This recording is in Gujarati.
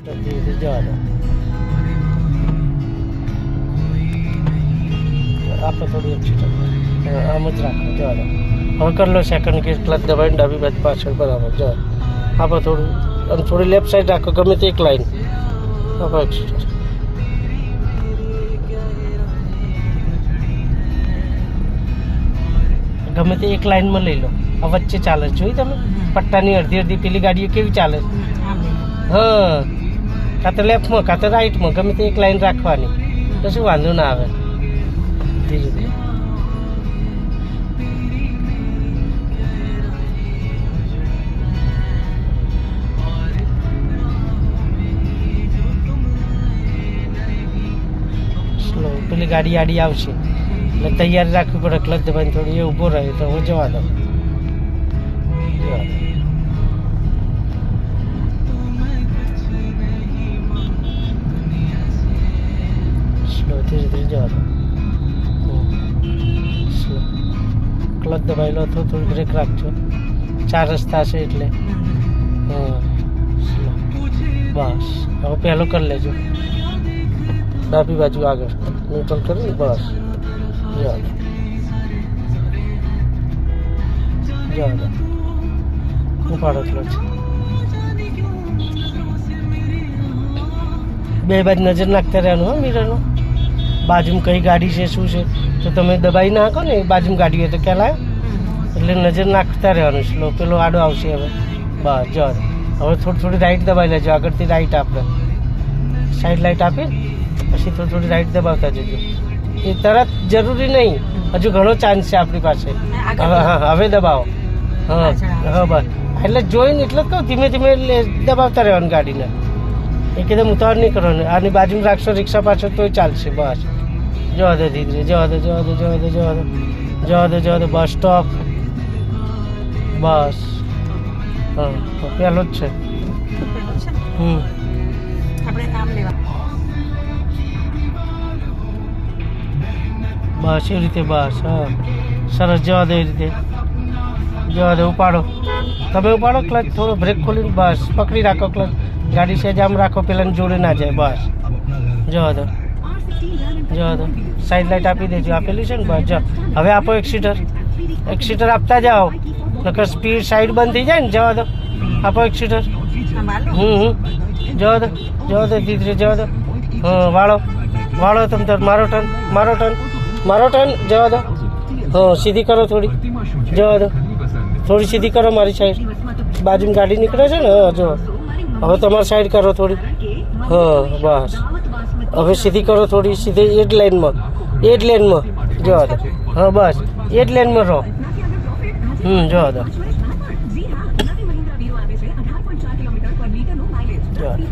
ધીરે ધીરે જવા દો. આપો થોડી એક્સિટર આમ જ રાખો જવા દો. હવે કરી લો સેકન્ડ ગેર ક્લચ દબાઈને ડાબી બાજુ પાછળ બરાબર જવા આપો થોડું અને થોડી લેફ્ટ સાઈડ રાખો ગમે તે એક લાઈન આપો એક્સિટર. ગમે તે એક લાઈનમાં લઈ લો આ વચ્ચે ચાલે જોઈ તમે પટ્ટાની અડધી અડધી પેલી ગાડીઓ કેવી ચાલે હા કાં તો લેફ્ટમાં કાં તો રાઈટમાં ગમે તે એક લાઈન રાખવાની તો શું વાંધો ના આવે. ધીરે ધીરે સ્લો પેલી ગાડી આડી આવશે એટલે તૈયારી રાખવી પડે ક્લચ દબાઈને થોડી એ ઊભો રહે તો હું જવા દઉં. સ્લો ધીરે ધીરે જવા દો. સ્લો ક્લચ દબાઈ લો તો થોડી બ્રેક રાખજો 4 રસ્તા છે એટલે હા સ્લો બસ હવે પહેલો કરી લેજો ડાબી બાજુ આગળ ન્યુટ્રલ કરી બસ જવા દો. જવા દો ઉપાડો ક્લચ. બે બાજુ નજર નાખતા રહેવાનું હા મિરરનો બાજુમાં કઈ ગાડી છે શું છે તો તમે દબાઈ નાખો ને બાજુમાં ગાડી હોય તો ખ્યાલ આવે એટલે નજર નાખતા રહેવાનું સ્લો પેલો આડો આવશે હવે બસ જવા દો. હવે થોડી રાઈટ દબાઈ લેજો આગળથી રાઈટ આપણે સાઈડ લાઈટ આપી પછી થોડી રાઈટ દબાવતા જજો એ તરત જરૂરી નહીં હજુ ઘણો ચાન્સ છે આપણી પાસે. હવે દબાવો હા હા બસ એટલે જોઈને એટલે જ કહું ધીમે ધીમે દબાવતા રહેવાનું ગાડીને એકદમ ઉતાવળ નહીં કરવાનું. આની બાજુમાં રાખશો રિક્ષા પાછળ તોય ચાલશે બસ જવા દો ધીરે જવા દો જવા દો જવા દો જવા દો જવા દો જવા દો બસ સ્ટોપ બસ હા તો પહેલો જ છે. બસ એવી રીતે બસ હા સરસ જવા દો એ રીતે જવા દો. ઉપાડો તમે ઉપાડો ક્લચ થોડો બ્રેક ખોલીને બસ પકડી રાખો ક્લચ ગાડી સહેજ આમ રાખો પેલાની જોડે ના જાય બસ જવા દો જવા દો. સાઈડ લાઈટ આપી દેજો આપેલી છે ને બસ જાઓ. હવે આપો એક્સિટર આપતા જાઓ નકર સ્પીડ સાઈડ બંધ થઈ જાય ને જવા દો. આપો એક્સિટર જવા દો ધીરે જવા દો હા વાળો તમે તાર મારો ટર્ન જવા દો હા સીધી કરો થોડી જવા દો થોડી સીધી કરો મારી સાઈડ બાજુમાં ગાડી નીકળે છે ને હા જો હવે તમારી સાઈડ કરો થોડી હા બસ હવે સીધી કરો થોડી સીધી એ જ લાઈનમાં જવા દો હા બસ એ જ લાઈનમાં રહો જવા દો જવા દો